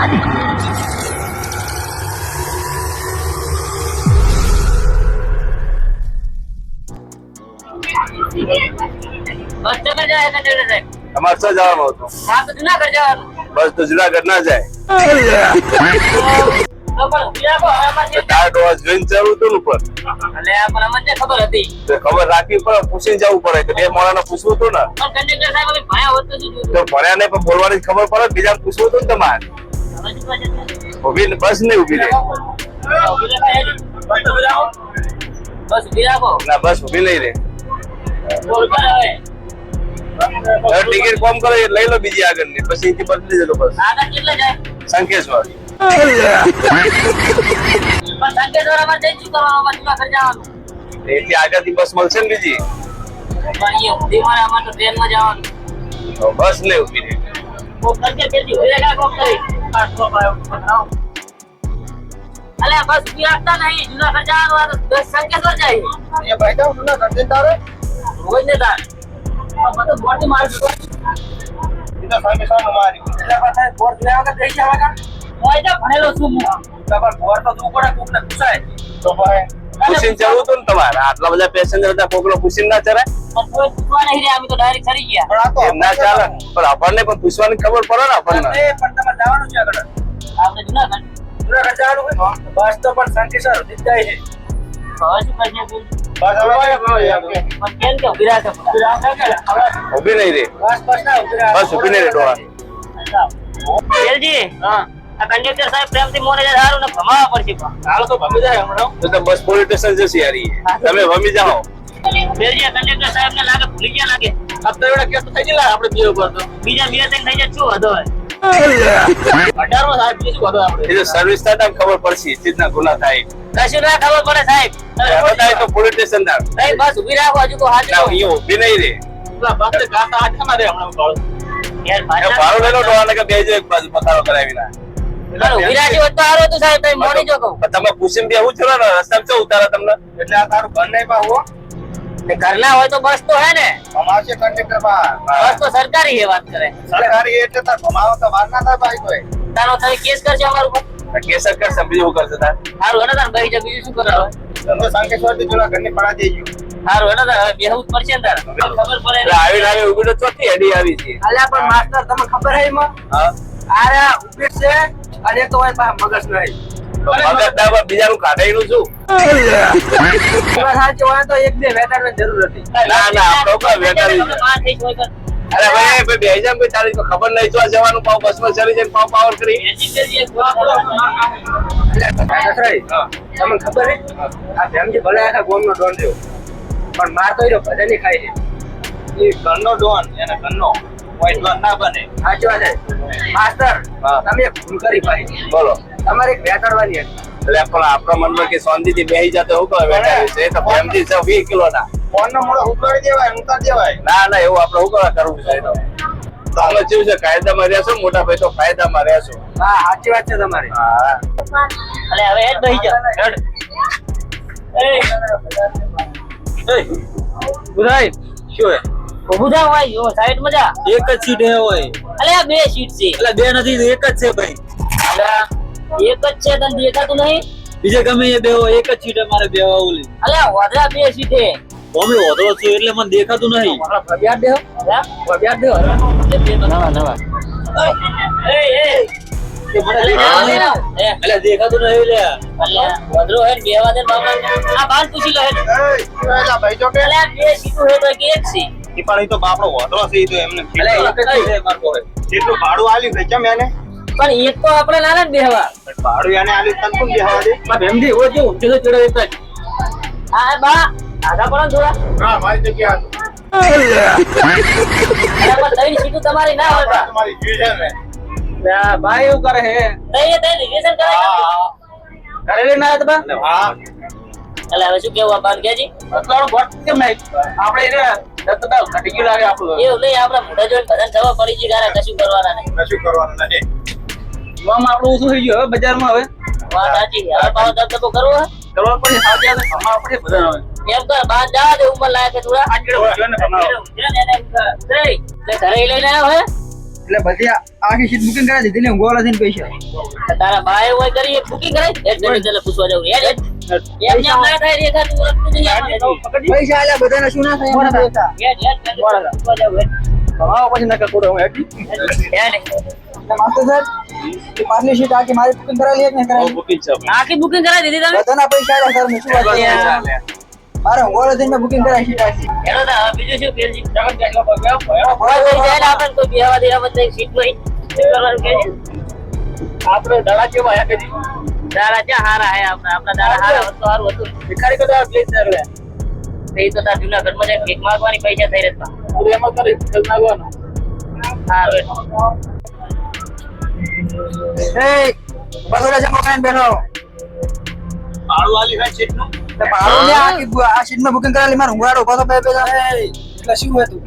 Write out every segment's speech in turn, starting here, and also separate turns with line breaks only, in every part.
બસ તમે જાય કંડક્ટર સાહેબ
તમારે શું જવાનું હતું?
હા તો જુનાગઢ જવાનું.
બસ તો જુનાગઢ ના જાય.
તો પણ ઉભી રાખો હવે અમારે
તાર ડોહા જોઈને જવું હતું ને પણ
એટલે પણ અમને ખબર હતી
તો ખબર રાખવી પડે, પૂછીને જવું પડે કે બે મોણાને પૂછવું હતું ને.
પણ કંડક્ટર સાહેબ અમે ભણ્યા હોત તો શું
તો
જોયું?
ભણ્યા નહીં પણ બોલવાની ખબર પડે, બીજાને પૂછવું હતું ને તમારે.
હવે શું કરે છે?
ઉભી બસ નહીં ઉભી રહે.
ઉભી રાખો હેડી. બસ ઉભી રાખો. બસ ઉભી રાખો.
ના બસ ઉભી નહીં રહે.
બોલ કર હવે.
હવે ટિકિટ કોમ કરો એ લઈ લો બીજી આગળની, પછી અહીંથી બદલી દેજો બસ.
આગળ કેટલે જાય?
શંકેશ્વર.
પણ સંકેશ્વર અમારે જઈ શું કરવાનું? અમારે જુનાગઢ જવાનું.
એથી આગળથી બસ મળશે ને બીજી.
પણ અહીંયા સુધી મારે અમારે તો ટ્રેનમાં જવાનું.
તો બસ નહીં ઉભી રહે.
કોક કરકે પેલી ઉભી રાખા કોક કરી. અલે બસ ઉભી રાખતા નહીં, જુનાગઢ જવાનું આ તો બસ સંકેશ્વર જાય.
એ ભાઈ જાવ જુનાગઢ જઈને તારે
રોજ ને તાર બધું બોર્ડ મારું
સીધા શંકેશ્વર મારી.
એટલે પાછા બોર્ડ લેવા વગર થઈ જવા કા હું એટલે ભણેલો છું હું.
તમારે બોર તો તું પડે કોકને પૂછાય. તો ભાઈ પૂછીને જવું હતું ને તમારે. આટલા બધા પેસેન્જર હતા, કોકને પૂછીને ના ચડાય.
પણ કોઈ પૂછવા નહીં રહ્યા, અમે તો ડાયરેક્ટ ચડી ગયા.
એમ ના ચાલે. પણ આપણને પણ પૂછવાની ખબર પડે ને આપણને.
પણ તમારે જવાનું છે આગળ
આપણે જુનાગઢ
જુનાગઢ જવાનું હોય બસ તો પણ શંકેશ્વર સુધી જ જાય છે
હવે શું કરીએ બોલ?
બસ હવે
પણ કેમ કે ઉભી રાખે
ઉભી નહીં રે.
બસ ના ઉભી રહે.
બસ ઉભી નહીં રે ડોહા.
વેલજી આ કંડક્ટર સાહેબ પ્રેમથી મોને જાય સારું ને ભમાવા પડશે પણ
હાલો તો ભમી જાય હમણાં
તો બસ પોલીસ સ્ટેશન જશે યારી. તમે વમી જાઓ.
વેલજી આ કંડક્ટર સાહેબ ને લાગે ભૂલી ગયા લાગે.
આ તો એવડા કેસ થઈ ગયેલા આપણે બે ઉપર તો
બીજા બે ત્રણ થઈ જાય શું હતો હવે?
18 સાહેબ બીજું શું હતું આપણે
એ તો સર્વિસ થાય ખબર પડશે ચીજના ગુના થાય.
કશું ના ખબર પડે સાહેબ.
બતાય તો પોલીસ સ્ટેશન ના.
નહીં બસ ઉભી રાખો હજુ તો હાજર
ના અહીંયા ઉભી નહીં રે.
પેલા બસ ગાતા આઠમાં રે હમણાં ભાડું
યાર
એ
ભાઈ
ભાડું લઈ લો ડોહાને કે બેજો એક બાજુ પથારો કરાવી ના.
ઉભી રાખી હોત તો સારું હતું સાહેબ. તમે મોડી જો કહું
પણ તમે પૂછીને બેહું છો ને રસ્તામાં ચો ઉતારે તમને.
એટલે આ તારું ઘર નહીં પાહો
ને ઘરના હોય તો બસ તો હે ને.
અમારે છે કંડક્ટર બહાર
બસ તો સરકારી હે વાત કરે.
સરકારી એટલે તાર ભમાવો તો બહાર ના થાય ભાઈ કોઈ
તારો તમે કેસ કરજો અમારું પર.
કેસ કરશે બીજું શું કરશે તાર.
સારું હે ને તાર ભાઈ બીજું શું કરે હવે?
તમે શંકેશ્વર થી જુનાગઢ ની પડા દેજો
સારું હે ને તાર હવે બેહવું જ પડશે ને તાર. ખબર પડે
એટલે આવીને આવી ઉભી તો ચોથી હેડી આવી છે.
અલ્યા પણ માસ્ટર તમને ખબર હે એમાં
હા
આરે ઉભી છે અને એક તો હોય પાસે મગજ નહીં
તો મગજ દાબા બીજાનું કાઢાઈનું શું.
એમાં સાચું હોય તો એક બે વેટાડવાની જરૂર હતી
ના ના આપણો કોઈ વેટાડી છે.
બહાર થઈ જ હોય તો.
અરે ભાઈ બે હજાર કોઈ તારીખ ખબર નહીં તો જવાનું પાવ બસમાં ચડી જાય પાવ પાવર કરી.
તમને ખબર હે આ ફેમિલી ભલે આખા ગોમનો ડોન થયો પણ માર તો એનો ભજની ખાય છે
એ ઘરનો ડોન એને ઘરનો કોઈ ડોન ના બને.
સાચી વાત છે માસ્ટર
હા.
તમે એક ભૂલ કરી ભાઈ
બોલો.
તમારે એક વેટાડવાની હતી
એટલે પણ આપણા મનમાં કે શાંતિથી બેહી જતો હું કહે વેટાડી છે એ તો ફેમિલી છે 20 કિલો ના.
ફોન નો મોડો ઉપાડી દેવાય ઉતારી દેવાય
ના ના એવું આપણે શું કરવું છે એ તો. તો અમે કેવું છે કાયદામાં રહેશો મોટા ભાઈ તો ફાયદામાં રહેશો.
હા સાચી વાત છે તમારી
હા
અલે હવે હેડ બેહી જા. હેડ.
બુધાઈ શું હે
ઊભું થા ભાઈ જો સાઈડ માં જા.
એક જ સીટ હે હોય
અલે આ બે સીટ છે.
એટલે બે નથી એક જ છે ભાઈ
અલે એક જ છે તને દેખાતું નહીં?
બીજે ગમે એ બે હોય એક જ સીટ અમારે બે ઓલી
અલે વધરા બે સીટ છે.
અમે વધો છું એટલે મને દેખાતું નહીં
વ્યાજ દેવો વ્યાજ દેવો નવા નવા એ મને
એટલે દેખાતું નહીં લે
વધરો હે બેવા દે બાબા આ બાર પૂછી લો હે.
ભાઈ જો
અલે આ બે સીટો હે તો કે એક સી.
પણ એ તો બાપડો વધરો છે એ તો એમને
એટલે એક જ છે માર પાસે
જેટલું ભાડું આલ્યું છે કેમ એને
પણ એક તો આપણે નાના જ બેહવા.
ભાડું એને આલ્યું તને કોણ બેહવા દે.
માં ભેમડી હો જે ઊંચે તો ચડે એક જ
આ બા આગા પડો થોડા.
હા મારી જગ્યા
અરે પણ ત્રણ સીટો તમારી ના હોય બા.
તમારી જીવ છે ને.
ભાઈ એવું કરે હે
ત્રણ રિઝન કરાય.
કરેલી ના હતા
હા
એટલે હવે શું કેવું આ બાન કેજી?
અત્યારે બોટ કેમ નહીં આપણે એને દત્તદાવ ઘટી ગયું લાગે આપણું
એવું નહીં આપડે મોઢા જોઈને બધાને ખબર પડી ગઈ ગારા કશું કરવાના નહીં.
કશું કરવાનું નથી.
આમ આપણું ઓછું થઈ ગયું હવે બજારમાં હવે
વાત સાચી. હવે પાછો દબદબો કરવો હે?
કરવા પડે સાચી વાત હમણાં આપણે બધા હવે
એમ કર બાર જવા દે ઉંમર લાયક છે થોડા.
આગળ વધ્યો ને ભણાવો.
એટલે ઘરે લઈને આવ્યો હે?
એટલે બધી આખી સીટ બુકિંગ કરાવી દીધી ને ઊંઘવાળા થઈને પૈસા
તારા ભાઈ હોય કરી બુકિંગ કરાય એટલે પૂછવા જાવ એમ ના થાય રે તું તું
પૈસા આલ્યા બધાને શું ના થાય એમાં પૈસા
પૂછવા જાવ
કમાવા પછી નકર કોડો હું હેઠી એટલે માસ્ટર સાહેબ એ પાછલી સીટ આખી મારી બુકિંગ કરાવી લે ને કરાવી
બુકિંગ છે
આખી બુકિંગ કરાવી દીધી તમે
બધાના પૈસા આલ્યા સર મેં શું વાત કરી મારે ઊંઘવાળા થઈને બુકિંગ કરાવી સીટ આખી
એનો તો બીજું શું પેલજી જગત કેટલો પગ્યો જાય આપણે કોઈ બેહવા દેવા બધી સીટ માં કરવાનું કે
આપણે દડા કેવા હે કદી
દાડા ક્યાં હારા હે આપણા દાડા હારા હતો સારું હતું
ભિખારી કદા પ્લેસ કરે
એ તો તાર જુનાગઢમાં જાય ભીખ માંગવાની પૈસા થઈ રહેતા
પૂરે એમાં કરી ખલ નાગવાનો
સારું
એ બસોડા જમા કરીને બેઠો
આળુ આલી હે સીટ નું
એટલે ભાડું લે આખી આ સીટમાં બુકિંગ કરાવી મારે ઊંઘવાડો પાછો બે એટલે શું હતું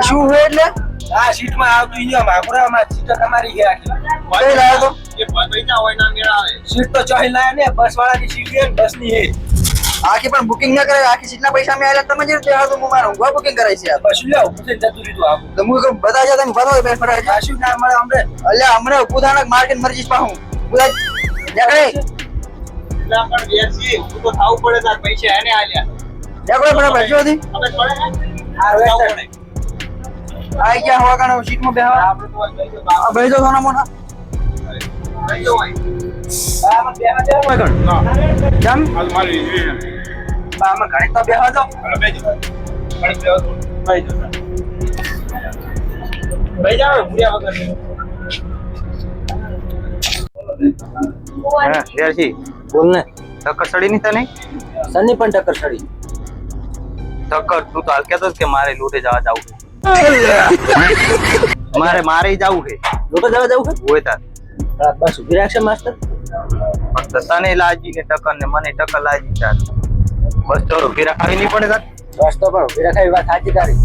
શું હોય એટલે
આ સીટમાં આવતું ઇન્ડિયા માગુરામાં સીટ તમારી છે આખી
કઈ લાયો તો
એ પૈસા હોય ના મેળા આવે
સીટ તો ચોહી લાયા ને બસ વાળાની સીટ છે બસ ની હે આખી પણ બુકિંગ ના કરે આખી સીટના પૈસા મે આલ્યા તમે જે તે હું મારું ઊંઘવા બુકિંગ કરાઈ છે
બસ લ્યો પૂછે જતું રીતું આવું
તો હું બધા જા તમે ફરવા બે ફરવા
આ શું ના મળે અમને
અલ્યા હમણે પુધાનક માર્કેટ મરજીસ પાહું બોલા જકડે
ના પણ વેચી તું તો થાવું પડે તાર પૈસા એને આલ્યા
જકડે પણ ભજો દી
અમે પડે ને
આ વેચે આઈ ગયા હોવા કાનો સીટમાં બેહવા
આપણે તો લઈ જાવ
આ બેજો સોના મોટા
લઈ જાવ
આમાં બેહવા દે કોઈ કણ
ના
જમ
હાલ મારી
આમાં ઘણી તો બેહવા દો
અરે બેજો પણ બેજો બેજો બેજા ભૂયા વગર
હા દેરસી બોલ ને ટક્કર સડી ની તને સની પણ ટક્કર સડી
ટક્કર તું તો હાલ કહેતો કે મારે લૂંટે જવા જાવું મારે જવું છે
લોકો જવા જવું છે
હોય તાર
બસ ઉભી રાખશે માસ્ટર
પણ તને લાજી કે ટક્કર ને મને ટક્કર લાજી તાર બસ તો ઉભી રાખાવી નહીં પડે તાર
બસ તો પણ ઉભી રખાવી વાત સાચી તારી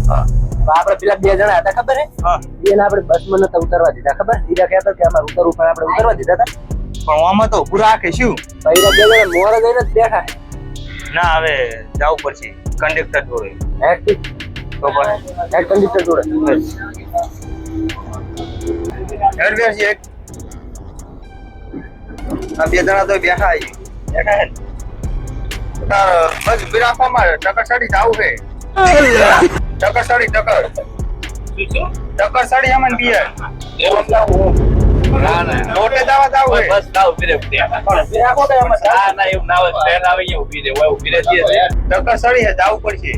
આપણે પેલા બે જણા હતા ખબર હે
હા
એને આપણે બસમાં નતા ઉતરવા દીધા ખબર હીરા કહેતા કે અમારે ઉતરવું પણ આપણે ઉતરવા દીધા હતા
પણ આમાં તો ઉભું રાખે શું
પૈરા બે જણા મોરા જઈને જ બેઠા
ના હવે જવું પડશે કંડક્ટર જોડે
હેડ
તો પણ
હેડ કંડક્ટર જોડે
હેડ એક આ બે જણા તો બેઠા છે બેઠા હે તાર બસ ઉભી રાખવામાં ટક્કર સડી જવું છે ટક્કર સડી ટક્કર સડી અમને બિયર
ના ના
લોટે જવા જાવું છે
બસ ના ઉભી રે ઉભી રે
ઉભી રાખો તો એમાં
ના ના એવું ના હોય ટ્રેન આવે અહીંયા ઉભી રે હોય ઉભી રે
ટક્કર સડી છે જવું પડશે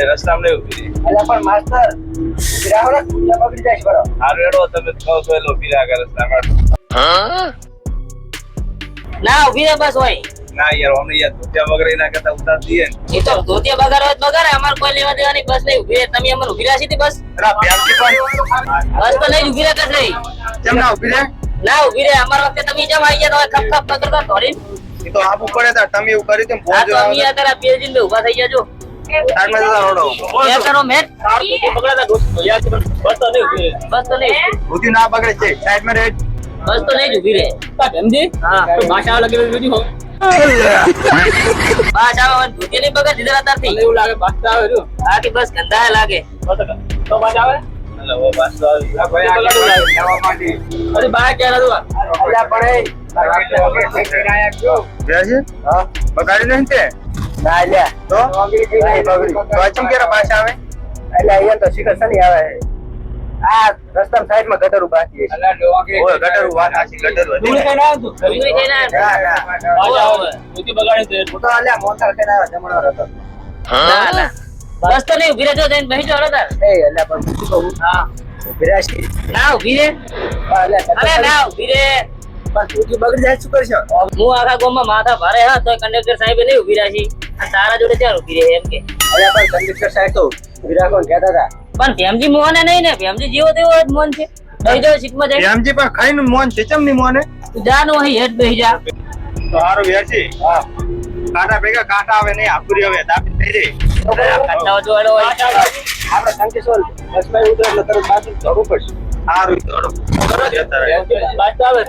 રસ્તામાં નહીં ઉભી રે
અલ્યા પણ માસ્ટર ઉભી રાખો ને કુંજા પકડી જાય છે બરાબર
હારું હેડો તમે કહો છો એટલે ઉભી રાખે રસ્તામાં
ના ઉભી રહે બસ હોય
ના યાર અમને યાર ધોતિયા વગર એના કરતા ઉતાર દઈએ ને
એ તો ધોતિયા બગાર હોય તો બગારે અમાર કોઈ લેવા દેવાની બસ નહીં ઉભી રહે તમે અમાર ઉભી રાખી હતી બસ
રા પ્યામથી પણ
બસ તો નહીં ઉભી રહે કસ નહીં
કેમ ના ઉભી રે
ના ઉભી રહે અમાર વખતે તમે જેમ આવી ગયા તો ખપ ખપ કરતા ધોરી
એ તો આપવું પડે તાર તમે એવું કર્યું તેમ
આ તો
ભોજ
અમે અત્યારે પેજીન બે ઉભા થઈ ગયા જો
તારમાં જતા રોડો
એ કરો મેચ
પકડાતા દોસ્તો યાર બસ તો નહીં ઉભી રે
બસ તો નહીં
બુદ્ધિ ના બગડે છે સાઈડમાં રે
બસ તો નહીં જ ઉભી રહે
સમજી
હા
તો ભાષા લગે બીજી હો
બસ આવા ધોતિયા નહીં બગાડ દીધા તારથી
એવું લાગે ભાષા આવે જો
આખી બસ ગંદા લાગે
તો બાજ આવે એટલે ઓ બસ આ ભાઈ આ જવા માંડી અરે બા કે ના દુઆ
અલ્યા પણ
ગયા છે હા બગાડી નહીં તે
ના અલ્યા
તો
નહીં બગડી
તો અચમ કેરા પાછા આવે
એટલે અહીંયા તો શિખર સની આવે આ રસ્તા સાઈડમાં ગટર ઉભા છે
અલ્લા ડોવા
ઓય ગટરું વાત આછી ગટરું હતી
તું કઈ ના આવતું
ઉભી થઈ ના
બાજ આવે તું બગાડી દે
હું તો અલ્યા મોટા કઈ આવ્યો જમણો હતો
ના ના બસ તો નહીં ઉભી રહે જો જઈને બેસી જાવ તાર
એ અલ્યા પણ શું કહું
હા
ઉભી રાશી
ના ઉભી રે અરે ના ઉભી રે
પણ તું બગડી જાય શું કરશો
હું આખા ગામમાં માથા ભારે હા તો કંડક્ટર સાહેબે નહીં ઉભી રાખી અને તારા જોડે ચાર ઉભી રહે એમ કે
અલ્યા પણ કંડક્ટર સાહેબ તો ઉભી રાખો કહેતા હતા
પણ ભેમજી મોહને નહીં ને ભેમજી જેવો તેવો જ મોહન છે બેહી જાવ સીટમાં જઈ
એમજી પણ ખાઈને મોન છે ચમ ની મોને
તું જા નો અહીં હેડ બેહી જા
તો હારું વેચી
હા
કાંટા ભેગા કાંટા આવે નહીં આકુરી હવે દાબી થઈ રે
કંટાળો જોડો હોય
આપણે શંકેશ્વર બસમાં ઉતરે એટલે તરત બાજુ જવું પડશે
હારું થોડો જતા રહે
બાજ આવે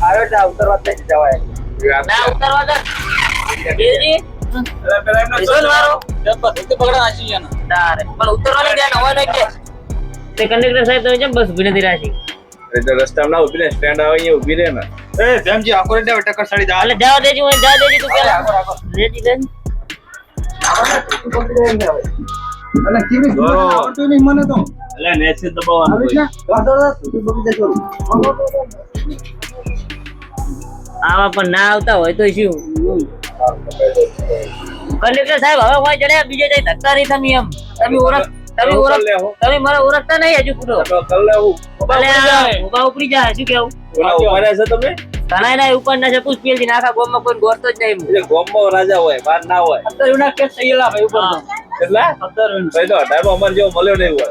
આવે એટલે ઉતરવા થઈ જવાય
ના ઉતરવા દે બેજી
અરે પેલા એમનો
વિસલ વાળો
જબ્બા ધોતી પકડા આશી યાના
તારે પણ ઉતરવા નહીં દે નવા નહીં કે તે કંડક્ટર સાહેબ તમે કેમ બસ ઉભી નથી રાખી?
એટલે રસ્તામાં ના ઉભી રહે, સ્ટેન્ડ આવે અહીંયા ઉભી રહે ને.
એ ધ્યાનજી આખો રે ટક્કર સાડી દા
એટલે જવા દેજો, હું જવા દેજો તું પેલા. રેડી બેન.
અને કેવી
દોરો.
આવડતું નહીં મને તો
એટલે નેચે દબાવવાનું
આવી
હોય.
આવા પણ ના આવતા હોય તો શું? કંડક્ટર સાહેબ હવે હોય જડે બીજે જઈ ધક્કા નહીં તમે એમ. તમે મને ઓળખતા નહીં હજુ પૂરો.
કર લેવું.
ભલે ઉભા ઉપડી જાય શું કેવું?
ઓલા ઉભા રહે છે તમે?
ઘણા ના ઉપર ના છે પુષ્પેલજી આખા ગામમાં કોઈ ગોળતો જ નહીં.
એટલે ગામમાં રાજા હોય, બહાર ના હોય.
થયેલા ભાઈ ઉપર
કેટલા? ભાઈ તો 18 અમારે જેવો મળ્યો નહીં હોય.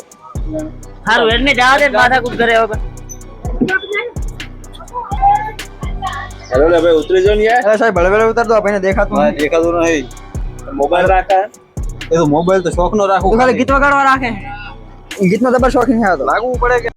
સારું એટલે જવા દે ને માથાકૂટ કરે હવે.
હેલો લે ભાઈ, ઉતરી જાઓ ને યાર.
અરે સાહેબ ભલે ભલે ઉતાર દો ભાઈને દેખાતું નહીં.
દેખાતું નહીં.
મોબાઈલ રાખા.
એ તો મોબાઈલ તો શોખ નો રાખવું
તું ખાલી ગીત વગાડવા રાખે ગીતનો જબર શોખીન છે આ તો લાગવું પડે કે